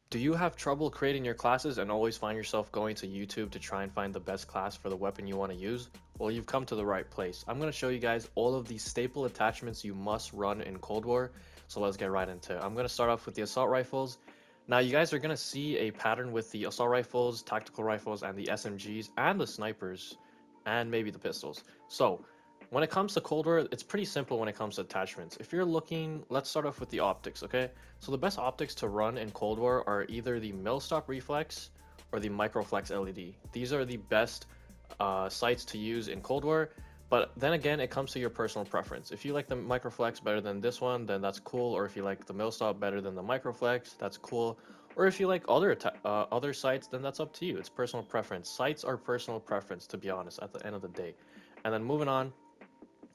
Do you have trouble creating your classes and always find yourself going to YouTube to try and find the best class for the weapon you want to use? Well, you've come to the right place. I'm going to show you guys all of the staple attachments you must run in Cold War, so let's get right into it. I'm going to start off with the assault rifles. Now, you guys are going to see a pattern with the assault rifles, tactical rifles, and the SMGs, and the snipers, and maybe the pistols. So, when it comes to Cold War, it's pretty simple when it comes to attachments. If you're looking, let's start off with the optics, okay? So the best optics to run in Cold War are either the Millstop Reflex or the Microflex LED. These are the best sights to use in Cold War, but then again, it comes to your personal preference. If you like the Microflex better than this one, then that's cool, or if you like the Millstop better than the Microflex, that's cool. Or if you like other sights, then that's up to you. It's personal preference. Sights are personal preference, to be honest, at the end of the day. And then moving on,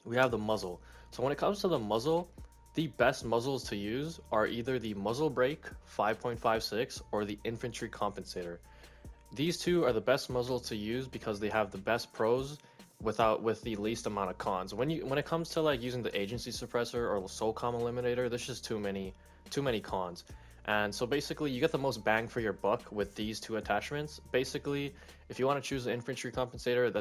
we have the muzzle. So when it comes to the muzzle, the best muzzles to use are either the muzzle brake 5.56 or the infantry compensator. These two are the best muzzles to use because they have the best pros with the least amount of cons. When it comes to like using the agency suppressor or the SOCOM eliminator, there's just too many cons. And so basically you get the most bang for your buck with these two attachments. Basically, if you want to choose the infantry compensator,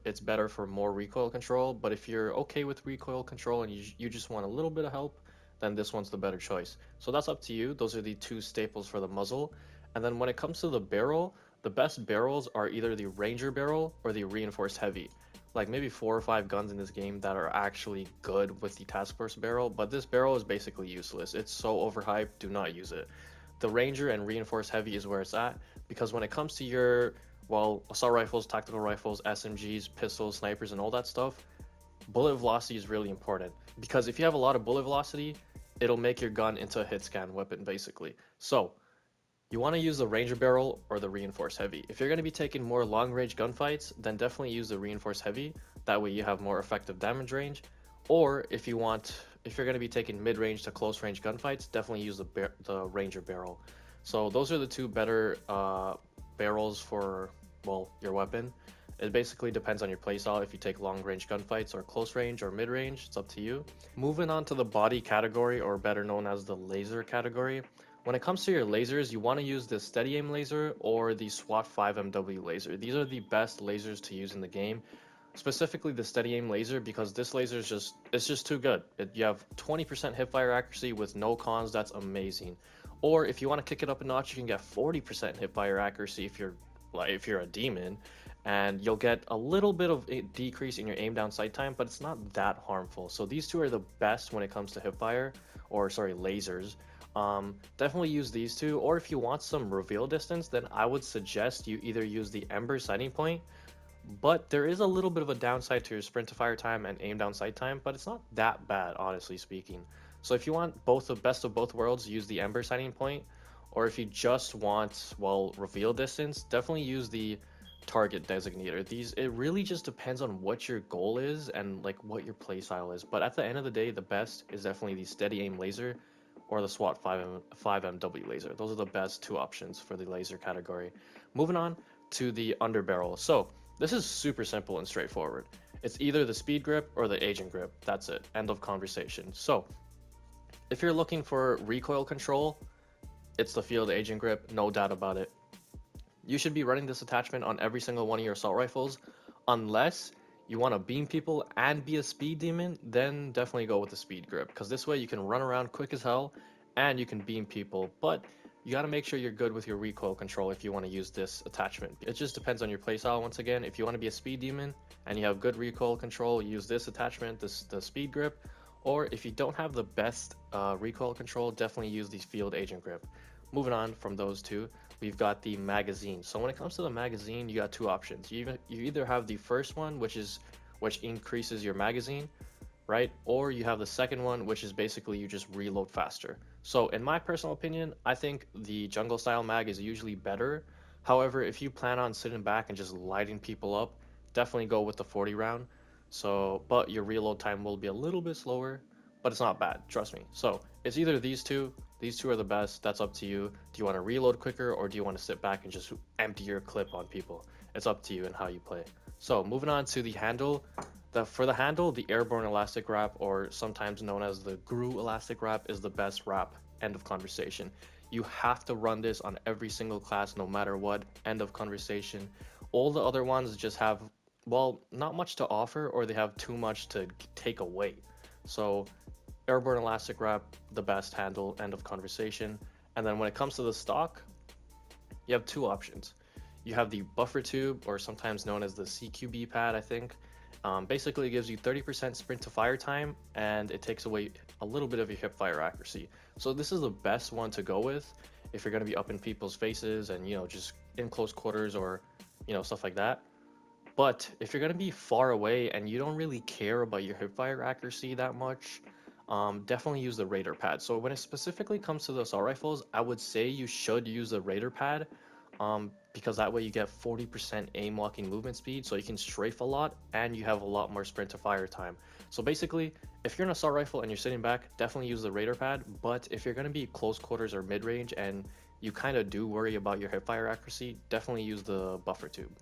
it's better for more recoil control, but if you're okay with recoil control and you just want a little bit of help, then this one's the better choice. So that's up to you. Those are the two staples for the muzzle. And then when it comes to the barrel, the best barrels are either the Ranger barrel or the reinforced heavy. Like maybe 4 or 5 guns in this game that are actually good with the task force barrel, but this barrel is basically useless. It's so overhyped, do not use it. The Ranger and reinforced heavy is where it's at, because when it comes to your, well, assault rifles, tactical rifles, SMGs, pistols, snipers, and all that stuff, bullet velocity is really important, because if you have a lot of bullet velocity, it'll make your gun into a hit scan weapon basically. So you want to use the Ranger Barrel or the Reinforced Heavy. If you're going to be taking more long-range gunfights, then definitely use the Reinforced Heavy. That way you have more effective damage range. Or if you're going to be taking mid-range to close-range gunfights, definitely use the Ranger Barrel. So those are the two better barrels for, well, your weapon. It basically depends on your playstyle. If you take long-range gunfights or close-range or mid-range, it's up to you. Moving on to the body category, or better known as the laser category. When it comes to your lasers, you want to use the steady aim laser or the SWAT 5MW laser. These are the best lasers to use in the game, specifically the steady aim laser, because this laser is just too good. You have 20% hipfire accuracy with no cons. That's amazing. Or if you want to kick it up a notch, you can get 40% hipfire accuracy if you're a demon, and you'll get a little bit of a decrease in your aim down sight time, but it's not that harmful. So these two are the best when it comes to hipfire, or sorry, lasers. Definitely use these two, or if you want some reveal distance, then I would suggest you either use the Ember sighting point, but there is a little bit of a downside to your sprint to fire time and aim down sight time, but it's not that bad, honestly speaking. So if you want both the best of both worlds, use the Ember sighting point, or if you just want, well, reveal distance, definitely use the target designator. It really just depends on what your goal is and like what your playstyle is, but at the end of the day, the best is definitely the steady aim laser or the SWAT 5MW laser. Those are the best two options for the laser category. Moving on to the underbarrel. So this is super simple and straightforward. It's either the speed grip or the agent grip. That's it. End of conversation. So if you're looking for recoil control, it's the field agent grip, no doubt about it. You should be running this attachment on every single one of your assault rifles, unless you want to beam people and be a speed demon, then definitely go with the speed grip, because this way you can run around quick as hell and you can beam people, but you got to make sure you're good with your recoil control if you want to use this attachment. It just depends on your playstyle. Once again, if you want to be a speed demon and you have good recoil control, use this attachment, the speed grip, or if you don't have the best recoil control, definitely use the field agent grip. Moving on from those two, we've got the magazine. So when it comes to the magazine, you got two options. You either have the first one, which increases your magazine, right? Or you have the second one, which is basically you just reload faster. So in my personal opinion, I think the jungle style mag is usually better. However, if you plan on sitting back and just lighting people up, definitely go with the 40 round. So, but your reload time will be a little bit slower, but it's not bad, trust me. So it's either these two. These two are the best. That's up to you. Do you want to reload quicker, or do you want to sit back and just empty your clip on people? It's up to you and how you play. So moving on to the handle. For the handle, the airborne elastic wrap, or sometimes known as the GRU elastic wrap, is the best wrap. End of conversation. You have to run this on every single class no matter what. End of conversation. All the other ones just have, well, not much to offer, or they have too much to take away. So airborne elastic wrap, the best handle, end of conversation. And then when it comes to the stock, you have two options. You have the buffer tube, or sometimes known as the CQB pad, I think. Basically, it gives you 30% sprint to fire time, and it takes away a little bit of your hip fire accuracy. So this is the best one to go with if you're going to be up in people's faces and, just in close quarters, or, stuff like that. But if you're going to be far away and you don't really care about your hip fire accuracy that much, definitely use the radar pad. So when it specifically comes to the assault rifles, I would say you should use the radar pad, because that way you get 40% aim locking movement speed, so you can strafe a lot and you have a lot more sprint to fire time. So basically, if you're an assault rifle and you're sitting back, definitely use the radar pad. But if you're going to be close quarters or mid range and you kind of do worry about your hip fire accuracy, definitely use the buffer tube.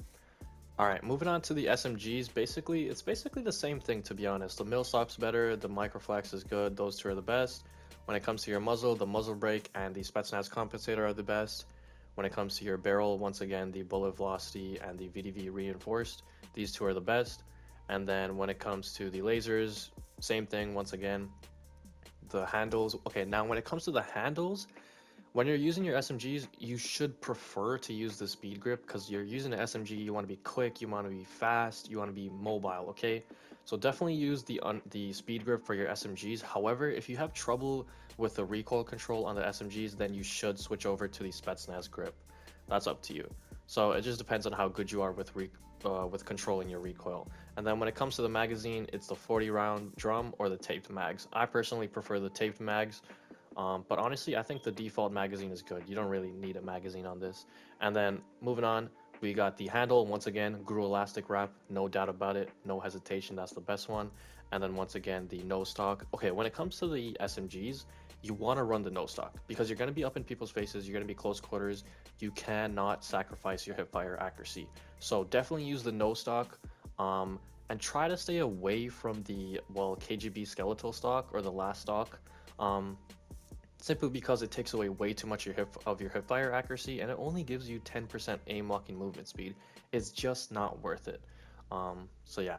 All right, moving on to the SMGs. It's basically the same thing, to be honest. The Millstop's better, the Microflex is good. Those two are the best. When it comes to your muzzle, the muzzle brake and the Spetsnaz compensator are the best. When it comes to your barrel, once again, the bullet velocity and the VDV reinforced, these two are the best. And then when it comes to the lasers, same thing, once again. The handles, okay, now when it comes to the handles, when you're using your SMGs, you should prefer to use the speed grip, because you're using an SMG, you want to be quick, you want to be fast, you want to be mobile, okay? So definitely use the speed grip for your SMGs. However, if you have trouble with the recoil control on the SMGs, then you should switch over to the Spetsnaz grip. That's up to you. So it just depends on how good you are with controlling your recoil. And then when it comes to the magazine, it's the 40 round drum or the taped mags. I personally prefer the taped mags. But honestly, I think the default magazine is good. You don't really need a magazine on this. And then moving on, we got the handle. Once again, GRU elastic wrap, no doubt about it, no hesitation, that's the best one. And then once again, the no stock. Okay, when it comes to the SMGs, you want to run the no stock, because you're going to be up in people's faces, you're going to be close quarters, you cannot sacrifice your hip fire accuracy. So definitely use the no stock, and try to stay away from the, well, KGB skeletal stock or the last stock. Simply because it takes away way too much of your hip fire accuracy, and it only gives you 10% aim locking movement speed. It's just not worth it. So yeah,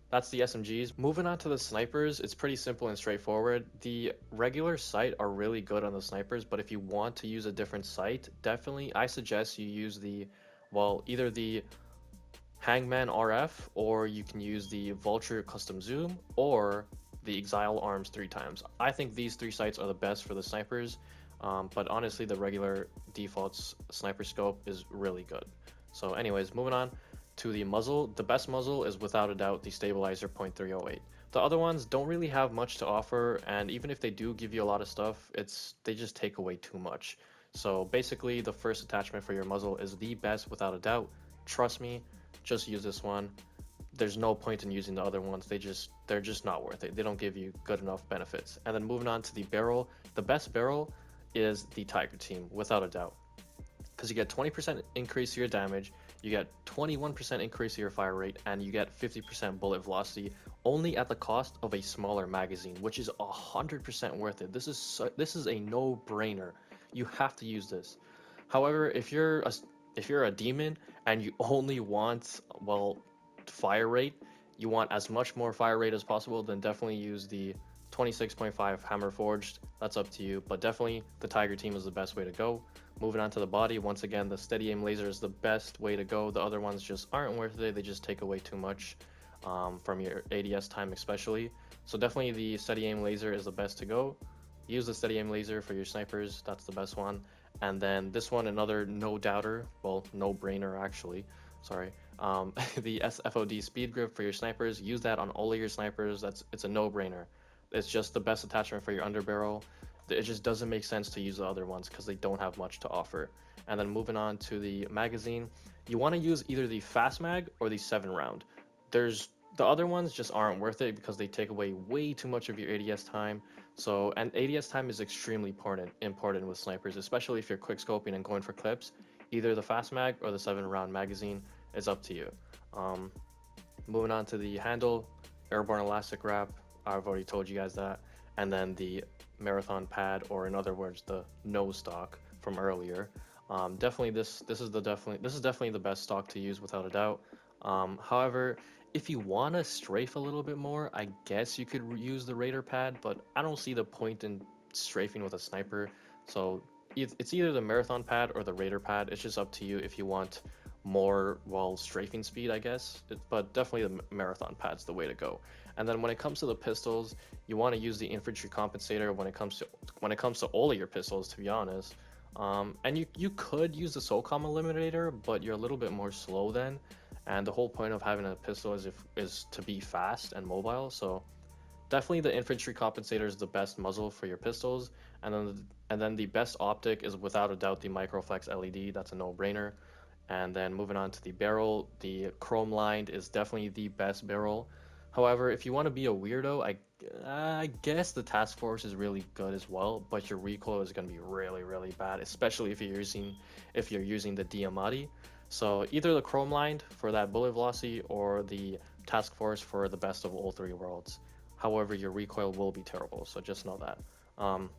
that's the SMGs. Moving on to the snipers, it's pretty simple and straightforward. The regular sight are really good on the snipers, but if you want to use a different sight, definitely I suggest you use either the Hangman RF, or you can use the Vulture Custom Zoom, or the Exile Arms 3x. I think these three sights are the best for the snipers, but honestly, the regular default sniper scope is really good. So anyways, moving on to the muzzle. The best muzzle is without a doubt the Stabilizer .308. The other ones don't really have much to offer, and even if they do give you a lot of stuff, they just take away too much. So basically, the first attachment for your muzzle is the best without a doubt. Trust me, just use this one. There's no point in using the other ones. They're just not worth it. They don't give you good enough benefits. And then moving on to the barrel, the best barrel is the Tiger Team, without a doubt, because you get 20% increase to your damage, you get 21% increase to your fire rate, and you get 50% bullet velocity, only at the cost of a smaller magazine, which is 100% worth it. This is a no-brainer. You have to use this. However, if you're a demon and you only want, well, fire rate, you want as much more fire rate as possible, then definitely use the 26.5 Hammer Forged. That's up to you, but definitely the Tiger Team is the best way to go. Moving on to the body, once again, the steady aim laser is the best way to go. The other ones just aren't worth it. They just take away too much from your ADS time especially. So definitely the steady aim laser is the best to go. Use the steady aim laser for your snipers. That's the best one. And then this one, another no doubter, well, no brainer actually, sorry. The SFOD speed grip for your snipers. Use that on all of your snipers. It's a no brainer. It's just the best attachment for your underbarrel. It just doesn't make sense to use the other ones because they don't have much to offer. And then moving on to the magazine, you want to use either the fast mag or the 7 round. The other ones just aren't worth it because they take away way too much of your ADS time. And ADS time is extremely important with snipers, especially if you're quick scoping and going for clips. Either the fast mag or the 7 round magazine, it's up to you. Moving on to the handle, airborne elastic wrap. I've already told you guys that. And then the marathon pad, or in other words, the no stock from earlier. Definitely this is definitely the best stock to use without a doubt. However, if you want to strafe a little bit more, I guess you could use the Raider pad, but I don't see the point in strafing with a sniper. So it's either the Marathon pad or the Raider pad. It's just up to you if you want more, well, strafing speed, I guess. But definitely the Marathon pad's the way to go. And then when it comes to the pistols, you want to use the infantry compensator when it comes to all of your pistols, to be honest. And you could use the SOCOM eliminator, but you're a little bit more slow then. And the whole point of having a pistol is to be fast and mobile. So definitely the infantry compensator is the best muzzle for your pistols, and then the best optic is without a doubt the Microflex LED. That's a no-brainer. And then moving on to the barrel, the chrome lined is definitely the best barrel. However, if you want to be a weirdo, I guess the task force is really good as well, but your recoil is going to be really really bad, especially if you're using the Diamati. So either the chrome lined for that bullet velocity or the task force for the best of all three worlds. However, your recoil will be terrible, so just know that. Um,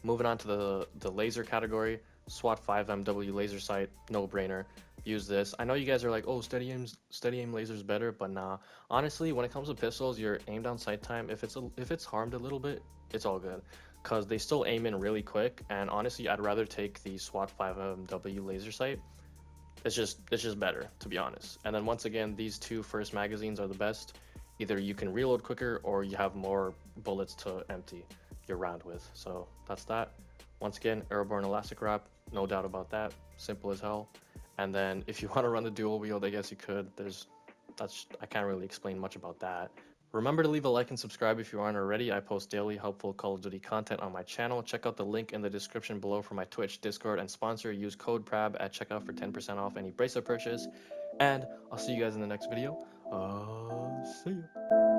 Moving on to the laser category, SWAT 5 MW laser sight, no brainer. Use this. I know you guys are like, oh, steady aim laser's better, but nah. Honestly, when it comes to pistols, your aim down sight time, if it's harmed a little bit, it's all good, cause they still aim in really quick. And honestly, I'd rather take the SWAT 5 MW laser sight. It's just better, to be honest. And then once again, these two first magazines are the best. Either you can reload quicker or you have more bullets to empty your round with. So that's that. Once again, airborne elastic wrap, no doubt about that. Simple as hell. And then if you want to run the dual wield, I guess you could. I can't really explain much about that. Remember to leave a like and subscribe if you aren't already. I post daily helpful Call of Duty content on my channel. Check out the link in the description below for my Twitch, Discord, and sponsor. Use code PRAB at checkout for 10% off any bracelet purchase. And I'll see you guys in the next video. See ya.